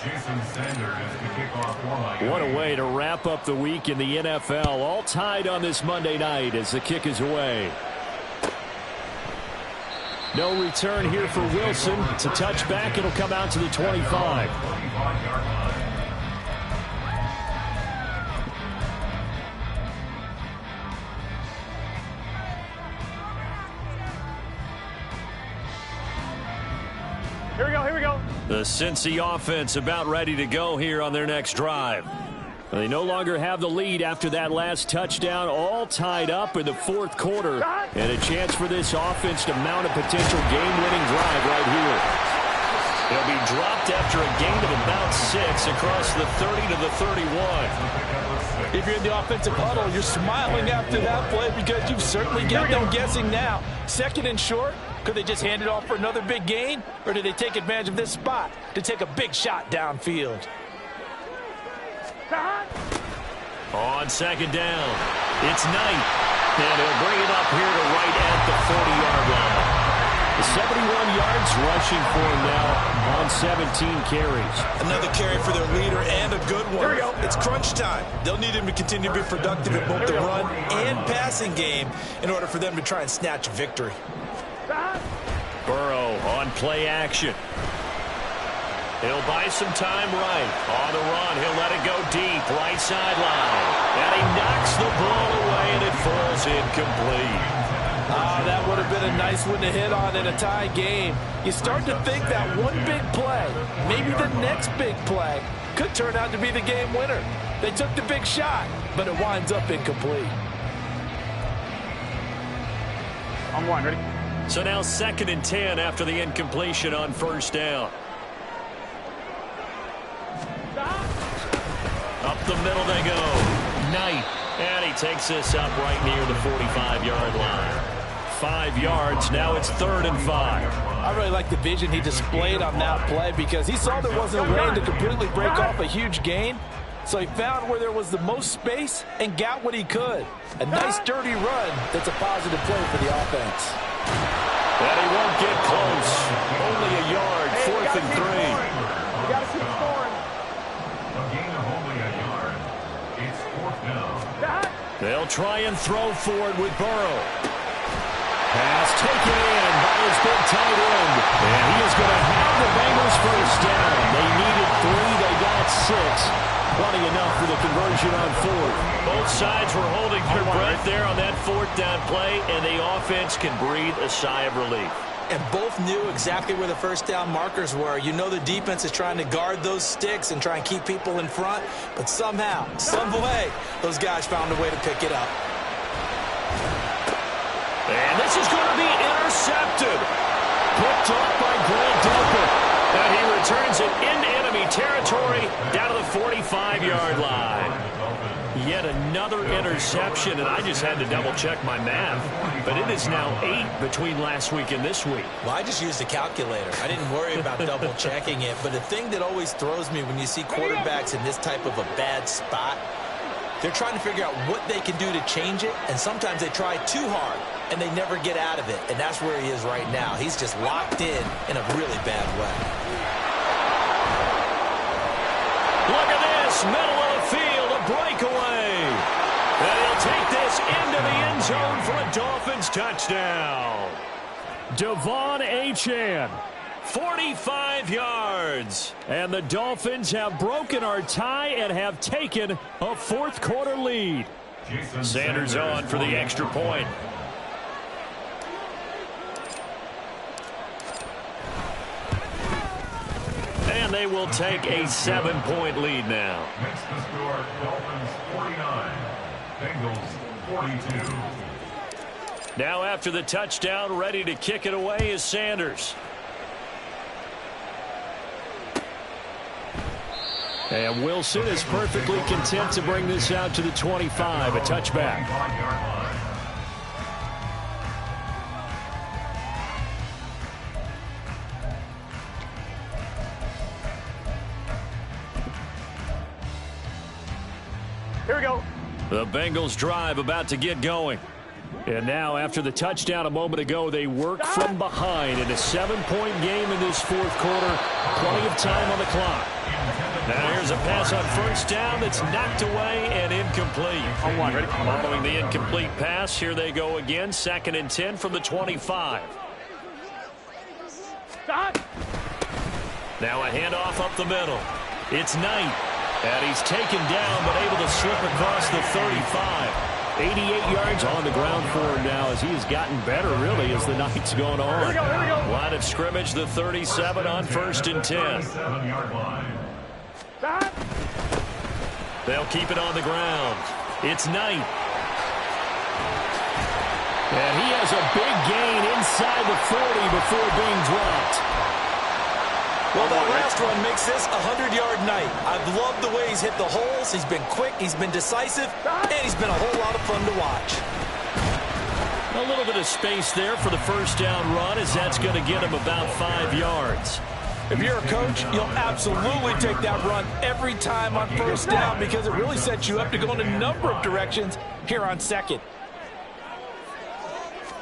Jason Sanders is the kickoff for Miami. What a way to wrap up the week in the NFL. All tied on this Monday night as the kick is away. No return here for Wilson. It's a touchback. It'll come out to the 25. Here we go, here we go. The Cincy offense about ready to go here on their next drive. They no longer have the lead after that last touchdown, all tied up in the fourth quarter. And a chance for this offense to mount a potential game-winning drive right here. They'll be dropped after a gain of about 6 across the 30 to the 31. If you're in the offensive huddle, you're smiling after that play because you've certainly got them guessing now. Second and short, could they just hand it off for another big gain? Or do they take advantage of this spot to take a big shot downfield? On second down, it's Knight. And he'll bring it up here to right at the 40-yard line. 71 yards rushing for him now on 17 carries. Another carry for their leader and a good one. It's crunch time. They'll need him to continue to be productive in both the run and passing game in order for them to try and snatch a victory. Burrow on play action. He'll buy some time right. On the run, he'll let it go deep, right sideline. And he knocks the ball away, and it falls incomplete. That would have been a nice one to hit on in a tie game. You start to think that one big play, maybe the next big play, could turn out to be the game winner. They took the big shot, but it winds up incomplete. On one, ready? So now 2nd and 10 after the incompletion on first down. Up the middle they go. Knight. And he takes this up right near the 45-yard line. 5 yards. Now it's 3rd and 5. I really like the vision he displayed on that play because he saw there wasn't a way to completely break off a huge gain. So he found where there was the most space and got what he could. A nice dirty run that's a positive play for the offense. And he won't get close. Only a yard. 4th and 3. You got to keep scoring. A gain of only a yard. It's 4th down. They'll try and throw forward with Burrow. Pass taken in by his big tight end. And he is going to have the Bengals first down. They needed 3. They got 6. Plenty enough for the conversion on 4th. Both sides were holding their breath there on that 4th down play, and the offense can breathe a sigh of relief. And both knew exactly where the first down markers were. You know the defense is trying to guard those sticks and try and keep people in front, but somehow, some way, those guys found a way to pick it up. And this is going to be intercepted. Picked off by Grant Delpit. And he returns it into enemy territory down to the 45-yard line. Yet another interception, and I just had to double-check my math. But it is now 8 between last week and this week. Well, I just used a calculator. I didn't worry about double-checking it. But the thing that always throws me when you see quarterbacks in this type of a bad spot, they're trying to figure out what they can do to change it, and sometimes they try too hard, and they never get out of it. And that's where he is right now. He's just locked in a really bad way. Look at this, middle of the field, a breakaway. And he'll take this into the end zone for a Dolphins touchdown. Devon Achane, 45 yards. And the Dolphins have broken our tie and have taken a fourth quarter lead. Sanders on for the extra point. And And they will take a 7-point lead now. Makes the score Dolphins 49, Bengals 42. Now after the touchdown, ready to kick it away is Sanders. And Wilson is perfectly content to bring this out to the 25, a touchback. Here we go. The Bengals drive about to get going. And now after the touchdown a moment ago, they work from behind in a 7-point game in this fourth quarter. Plenty of time on the clock. Now here's a pass on first down that's knocked away and incomplete. On one, ready? Following the incomplete pass, here they go again. 2nd and 10 from the 25. Stop. Now a handoff up the middle. It's Knight. And he's taken down but able to slip across the 35. 88 yards on the ground for him now as he has gotten better, really, as the night's going on. Here we go. Line of scrimmage, the 37 on 1st and 10. 37-yard line. Stop. They'll keep it on the ground. It's Knight. And he has a big gain inside the 40 before being dropped. Well, that last run makes this a 100-yard night. I've loved the way he's hit the holes. He's been quick, he's been decisive, and he's been a whole lot of fun to watch. A little bit of space there for the first down run, as that's going to get him about 5 yards. If you're a coach, you'll absolutely take that run every time on first down because it really sets you up to go in a number of directions here on 2nd.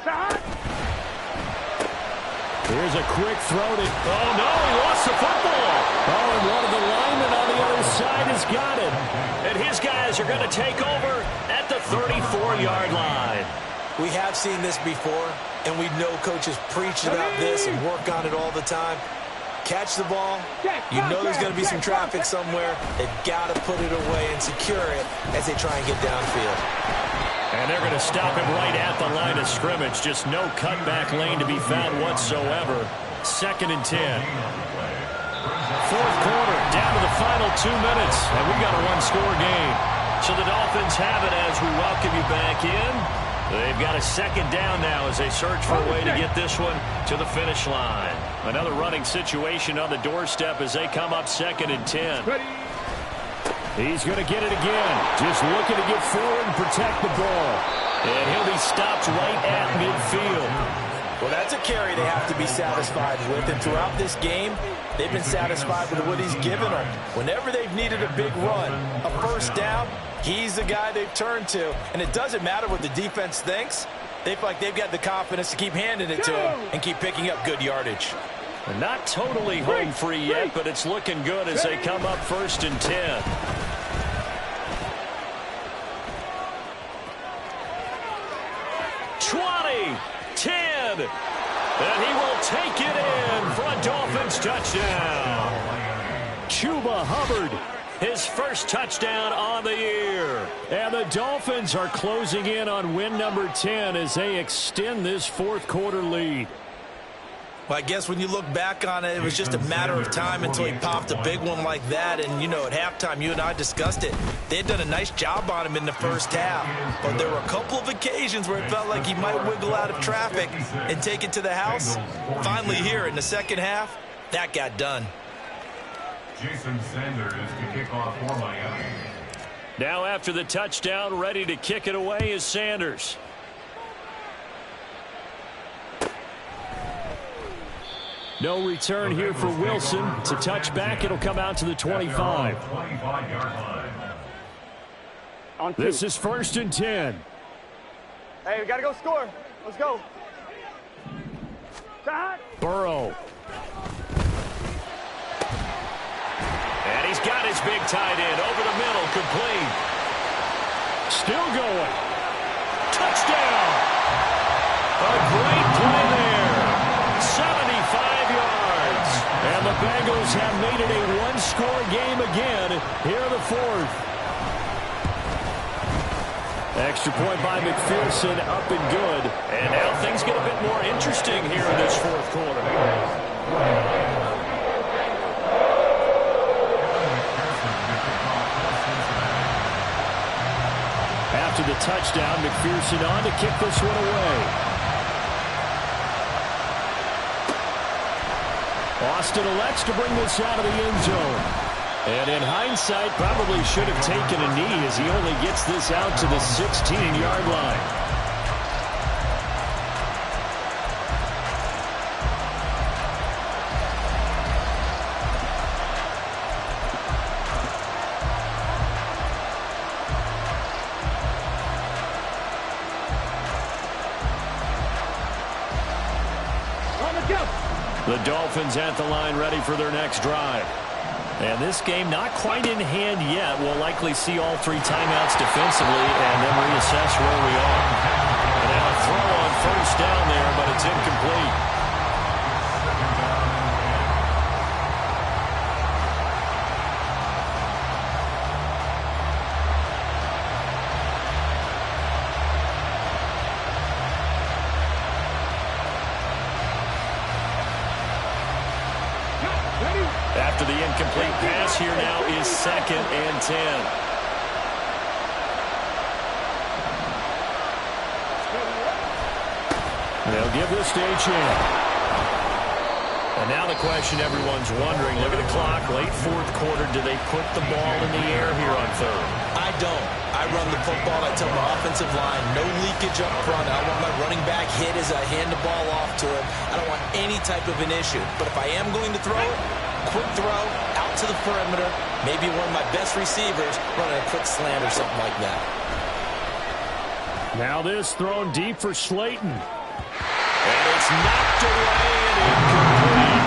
Stop. Here's a quick throw to... Oh, no, he lost the football. Oh, and one of the linemen on the other side has got it. And his guys are going to take over at the 34-yard line. We have seen this before, and we know coaches preach about this and work on it all the time. Catch the ball. You know there's going to be some traffic somewhere. They've got to put it away and secure it as they try and get downfield. And they're going to stop him right at the line of scrimmage. Just no cutback lane to be found whatsoever. 2nd and 10. Fourth quarter, down to the final 2 minutes. And we got a one-score game. So the Dolphins have it as we welcome you back in. They've got a 2nd down now as they search for a way to get this one to the finish line. Another running situation on the doorstep as they come up 2nd and 10. Ready. He's going to get it again. Just looking to get forward and protect the ball. And he'll be stopped right at midfield. Well, that's a carry they have to be satisfied with. And throughout this game, they've been satisfied with what he's given them. Whenever they've needed a big run, a first down, he's the guy they've turned to. And it doesn't matter what the defense thinks. They feel like they've got the confidence to keep handing it to him and keep picking up good yardage. Not totally home free yet, but it's looking good as they come up 1st and 10. And he will take it in for a Dolphins touchdown. Chuba Hubbard, his first touchdown on the year. And the Dolphins are closing in on win number 10 as they extend this fourth quarter lead. Well, I guess when you look back on it, it was just a matter of time until he popped a big one like that. And, you know, at halftime, you and I discussed it. They had done a nice job on him in the first half. But there were a couple of occasions where it felt like he might wiggle out of traffic and take it to the house. Finally here in the second half, that got done. Jason Sanders to kick off for Miami. Now after the touchdown, ready to kick it away is Sanders. No return here for Wilson. It's a touchback. It'll come out to the 25. 25-yard line. On 2. This is 1st and 10. Hey, we got to go score. Let's go. Stop. Burrow. And he's got his big tight end over the middle, complete. Still going. Touchdown. A great play there. 75 yards. And the Bengals have made it a one-score game again here in the fourth. Extra point by McPherson, up and good. And now things get a bit more interesting here in this fourth quarter. touchdown. McPherson on to kick this one away. Austin elects to bring this out of the end zone. And in hindsight, probably should have taken a knee as he only gets this out to the 16-yard line. The Dolphins at the line ready for their next drive. And this game not quite in hand yet. We'll likely see all three timeouts defensively and then reassess where we are. And now a throw on first down there, but it's incomplete. After the incomplete pass, here now is 2nd and 10. They'll give this to H.M. And now the question everyone's wondering, look at the clock, late 4th quarter, do they put the ball in the air here on 3rd? I don't. I run the football. I tell my offensive line, no leakage up front. I want my running back hit as I hand the ball off to him. I don't want any type of an issue. But if I am going to throw it, quick throw, out to the perimeter, maybe one of my best receivers running a quick slant or something like that. Now this thrown deep for Slayton. And it's knocked away and incomplete.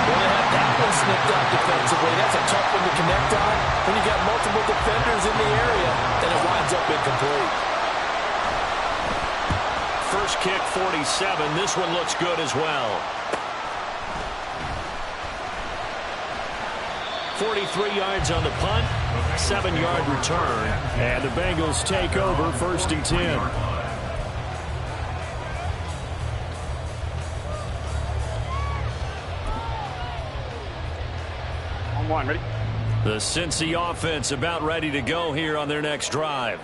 Well, they had that one snipped out defensively. That's a tough one to connect on. When you got multiple defenders in the area, and it winds up incomplete. First kick, 47. This one looks good as well. 43 yards on the punt, 7-yard return, and the Bengals take over 1st and 10. On one, ready? The Cincy offense about ready to go here on their next drive.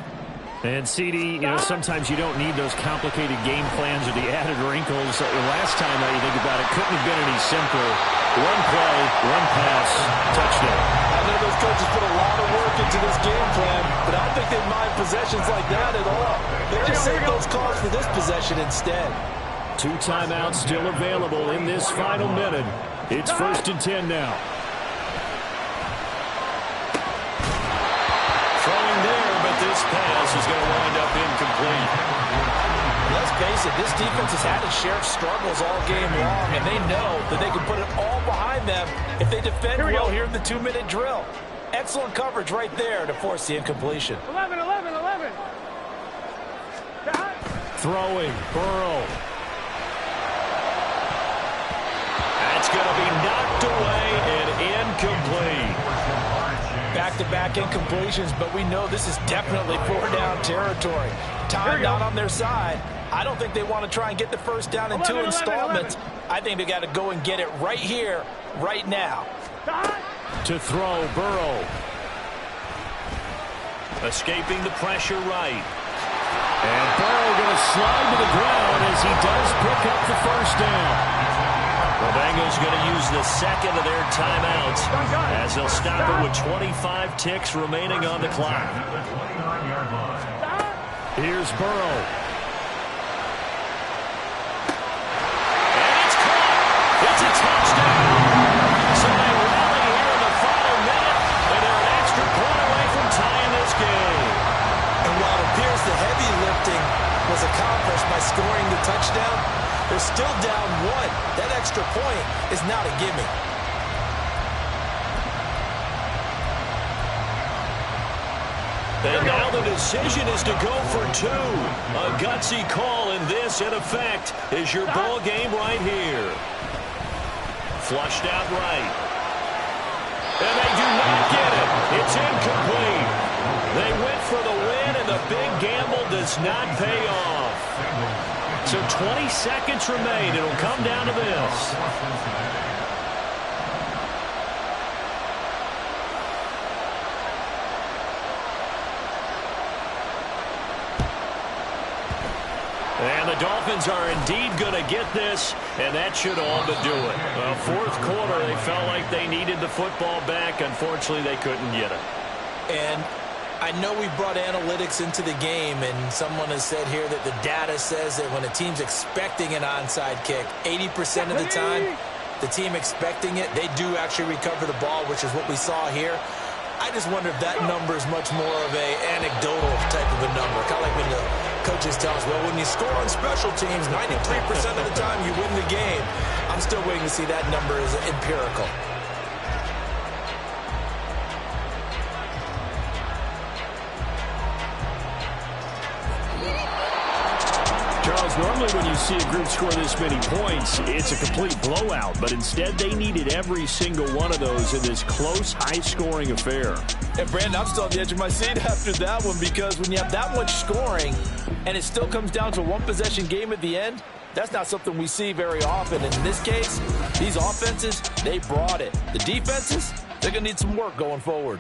And CD, sometimes you don't need those complicated game plans or the added wrinkles. Last time that you think about it, couldn't have been any simpler. One play, one pass, touchdown. I know those coaches put a lot of work into this game plan, but I don't think they mind possessions like that at all. They just save those calls for this possession instead. 2 timeouts still available in this final minute. It's 1st and 10 now. Throwing there, but this pass is going to wind up incomplete. Let's face it, this defense has had its share of struggles all game long, and they know that they can put it all behind them if they defend well here in the 2-minute drill. Excellent coverage right there to force the incompletion. 11. Throwing, Burrow. That's going to be knocked away and incomplete. Back-to-back incompletions, but we know this is definitely 4-down territory. Time not on their side. I don't think they want to try and get the first down in 2 installments. I think they got to go and get it right here, right now. To throw, Burrow. Escaping the pressure right. And Burrow going to slide to the ground as he does pick up the first down. The Bengals going to use the 2nd of their timeouts as they'll stop it with 25 ticks remaining on the clock. Here's Burrow. And it's caught. It's a touchdown. So they rally here in the final minute, and they're an extra point away from tying this game. And while it appears the heavy lifting was accomplished by scoring the touchdown, they're still down 1. That extra point is not a gimme. And now the decision is to go for 2. A gutsy call, and this, in effect, is your ball game right here. Flushed out right. And they do not get it. It's incomplete. They went for the win, and the big gamble does not pay off. So 20 seconds remain. It'll come down to this. the Dolphins are indeed going to get this, and that should all but do it. Well, fourth quarter, they felt like they needed the football back. Unfortunately, they couldn't get it. And I know we brought analytics into the game, and someone has said here that the data says that when a team's expecting an onside kick, 80% of the time, the team expecting it, they do actually recover the ball, which is what we saw here. I just wonder if that number is much more of a anecdotal type of a number. Kind of like when the coaches tell us, well, when you score on special teams, 93% of the time you win the game. I'm still waiting to see that number as empirical. Charles, normally when you see a group score this many points, it's a complete blowout. But instead, they needed every single one of those in this close, high-scoring affair. And, Brandon, I'm still on the edge of my seat after that one, because when you have that much scoring and it still comes down to a one-possession game at the end, that's not something we see very often. And in this case, these offenses, they brought it. The defenses, they're going to need some work going forward.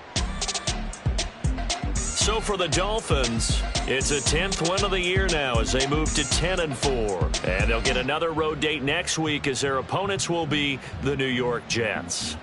So for the Dolphins, it's a 10th win of the year now as they move to 10-4. And they'll get another road date next week as their opponents will be the New York Jets.